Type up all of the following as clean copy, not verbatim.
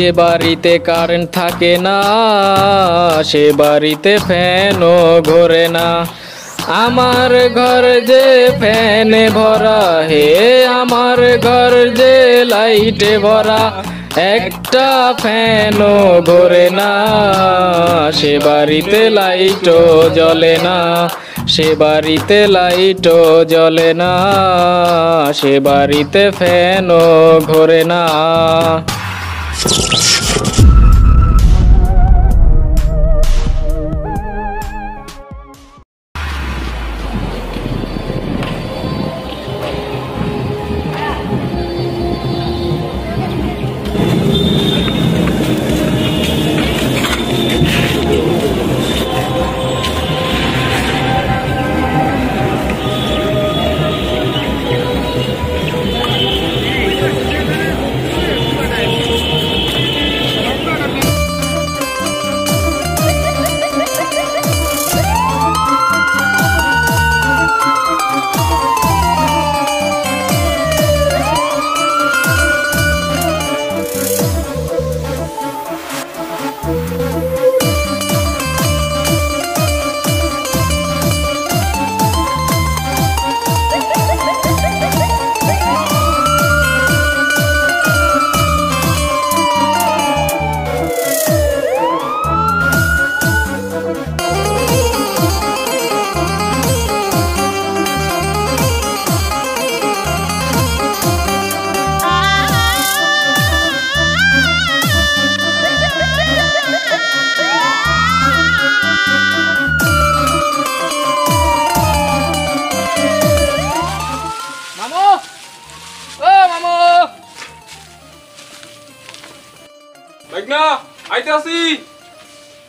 যে বাড়িতে কারেন্ট থাকে না সে বাড়িতে ফ্যানও ঘোরে না। আমার ঘর যে ফ্যানে ভরা হে আমার ঘর যে লাইটে ভরা, একটা ফ্যানও ঘোরে না সে বাড়িতে লাইটও জ্বলে না, সে বাড়িতে লাইটও জ্বলে না, সে বাড়িতে ফ্যানও ঘোরে না।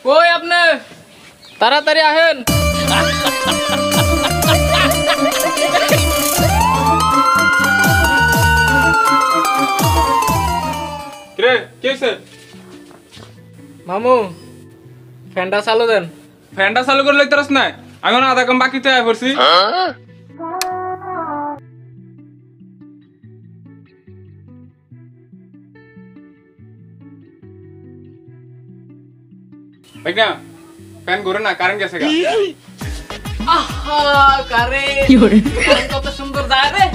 কই আপনি তাড়াতাড়ি আহেন। মামু ফ্যানটা চালু দেন। ফ্যানটা চালু করে লাগতেছ না, আমি আধা কাম বাকিতে আয় পড়ছি। ফ্যান ঘুরে না, কারেন্ট গেছে গা। আহা কারেন্ট কত সুন্দর যায় রে,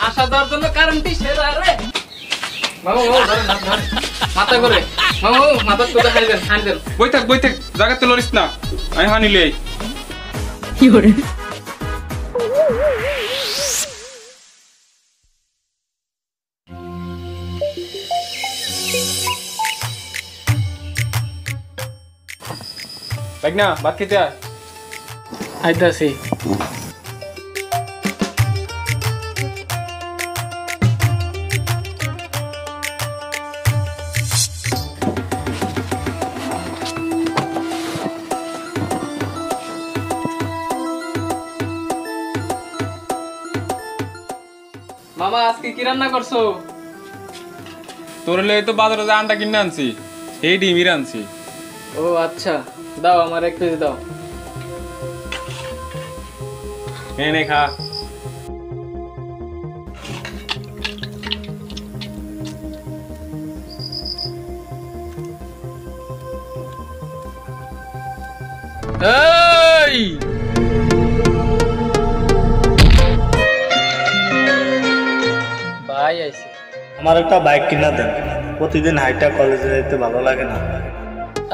আসা দেওয়ার জন্য কারেন্টই সেরা রে। মামু মাথা করে মামু মাথা তো হাই দেন, হাই দেন। বই থাক জায়গাতে লরিস না, আমি হানি লই। কি করে না ভাত খেতে আয়। আইতাছি। মামা আজকে কি রান্না করছো? তোর লে তো বাজারে যে আন্ডা কিনে আনছি, এই ডিমির আনছি। ও আচ্ছা, দাও আমার এক পিস দাও। নে খা। এই ভাই আইছে। আমার একটা বাইক কিনা দেন, প্রতিদিন হাইটা কলেজে যেতে ভালো লাগে না।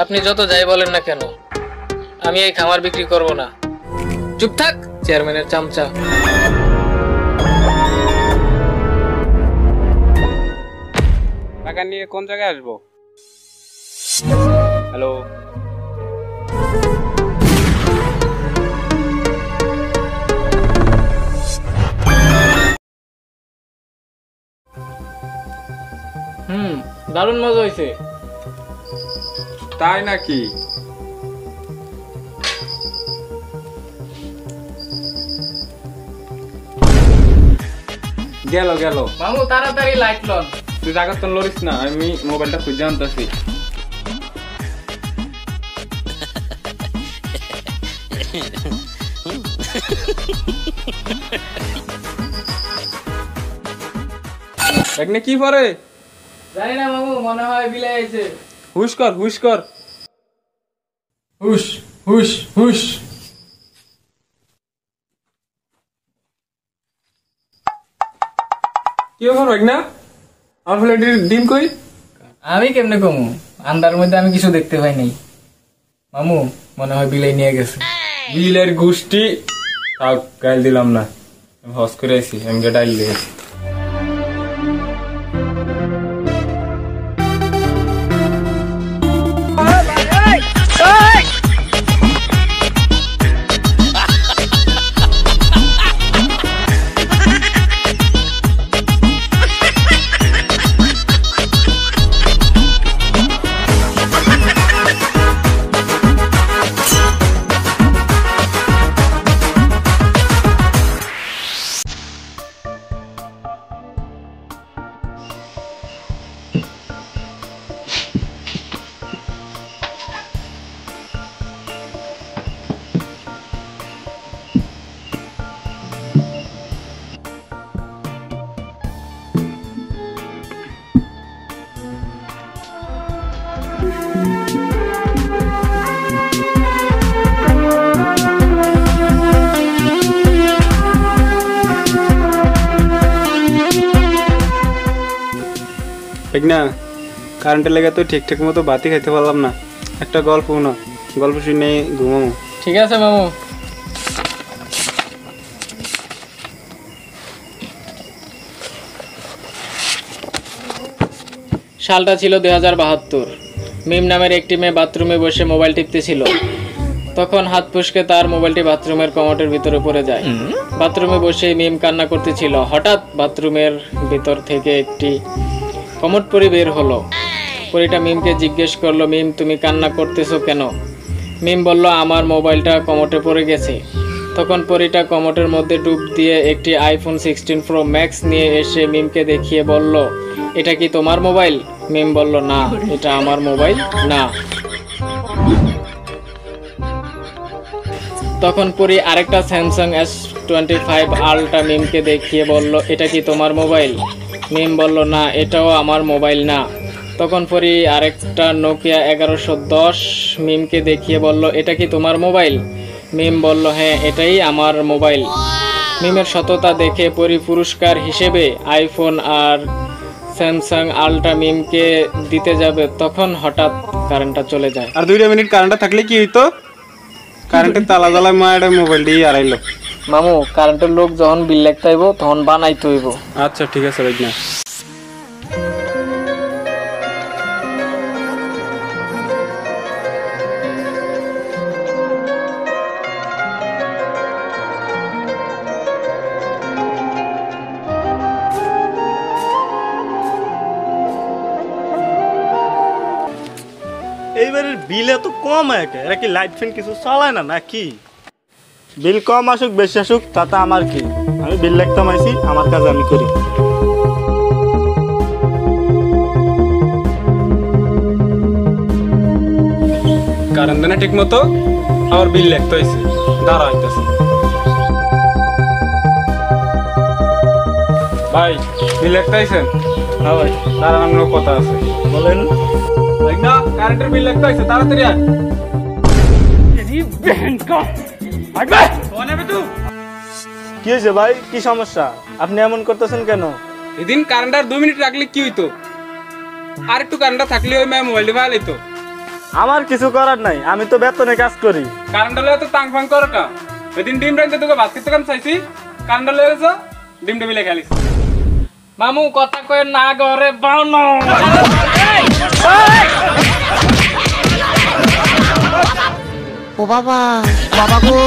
আপনি যত যাই বলেন না কেন, আমি এই খামার বিক্রি করব না। চুপ থাক চেয়ারম্যানের চামচা। টাকা নিয়ে কোন জায়গায় আসবো? হ্যালো, দারুণ মজা হয়েছে। তাই নাকি? গেল মামু তাড়াতাড়ি লাইট লন। তুই জায়গা তো লরিস না, আমি মোবাইলটা খুঁজে আনতেছি। কি পরে জানি না মামু, মনে হয় বিলাই আইছে। হুশ কর হুশ কর। হুশ হুশ হুশ। কি ব্যাপার ভাগনা, আমার ফ্ল্যাটের ডিম কই? আমি কেমনে কমু, আন্দার মধ্যে আমি কিছু দেখতে পাই নাই। মামু মনে হয় বিলাই নিয়ে গেছে। বিলের গোষ্ঠী, তাও গাইল দিলাম না, আমি হস করে আছি, আমি ডাইল দিয়েছি। ঠিক না, কারেন্টের লেগে তো ঠিকঠাক মতো বাতি খাইতে পারলাম না। একটা গল্প না, গল্প শুনে ঘুমাবো। ঠিক আছে মামু। সালটা ছিল 2072। মিম নামের একটি মেয়ে বাথরুমে বসে মোবাইল টিপতেছিল। তখন হাত ফুসকে তার মোবাইলটি বাথরুমের কমোডের ভিতরে পড়ে যায়। বাথরুমে বসে মিম কান্না করতেছিল। হঠাৎ বাথরুমের ভিতর থেকে একটি কমোড পরি বের হলো। পরিটা মিমকে জিজ্ঞেস করলো, মিম তুমি কান্না করতেছো কেন? মিম বলল, আমার মোবাইলটা কমোডে পড়ে গেছে। তখন পরিটা কমোডের মধ্যে ডুব দিয়ে একটি আইফোন 16 প্রো ম্যাক্স নিয়ে এসে মিমকে দেখিয়ে বলল, এটা কি তোমার মোবাইল? মিম বলল, না, এটা আমার মোবাইল না। তখন পরি আরেকটা স্যামসাং S25 আলট্রা মিমকে দেখিয়ে বলল, এটা কি তোমার মোবাইল? মিম বলল, না, এটাও আমার মোবাইল না। তখন পরি আরেকটা নোকিয়া 1110 মিমকে দেখিয়ে বলল, এটা কি তোমার মোবাইল? মিম বলল, হ্যাঁ, এটাই আমার মোবাইল। মিমের সততা দেখে পরি পুরস্কার হিসেবে আইফোন আর স্যামসাং আলট্রা মিমকে দিতে যাবে, তখন হঠাৎ কারেন্টটা চলে যায়। আর 2 মিনিট কারেন্টটা থাকলে কি হইতো? কারেন্টের তালা জ্বালায় মায়ের মোবাইল দিয়ে হারাইলো। মামু, কারেন্টের লোক যখন বিল লাগতে হইব তখন বানাইতে হইব। আচ্ছা ঠিক আছে ভাই না। এইবারের বিল এত কম একে, এরা কি লাইট ফ্যান কিছু চালায় না নাকি? বিল কম আসুক বেশি আসুক তাতে আমার কি, আমি বিল লাগতাম আইছি, আমার কাজ আমি করি। কারেন্ট দেনা ঠিক মতো, আবার বিল লাগতে হয়েছে, দাঁড়া হইতেছে। ভাই বিল লাগতে হয়েছেন? হ্যাঁ ভাই, দাঁড়ানোর কথা আছে। বলেন। না, কারেন্টের বিল লাগতে হয়েছে, তাড়াতাড়ি আয়। কি হয়েছে ভাই, কি সমস্যা? আপনি এমন করতেছেন কেন? এদিন কারেন্ট আর 2 মিনিট রাখলে কি হইতো? আর একটু কারেন্টটা থাকলে ওই মেয়ে মোবাইলটা ভালো হইতো। আমার কিছু করার নাই, আমি তো বেতনে কাজ করি। কারেন্ট হলে তো টাং ফাং করো কা? ওইদিন ডিম রাইতে তোকে ভাত খেতে কাম চাইছি, কারেন্ট হলে এসো ডিম টেবিলে খেলিস। মামু কথা কয়ে না ঘরে বাউনো। ও বাবা, বাবা গো।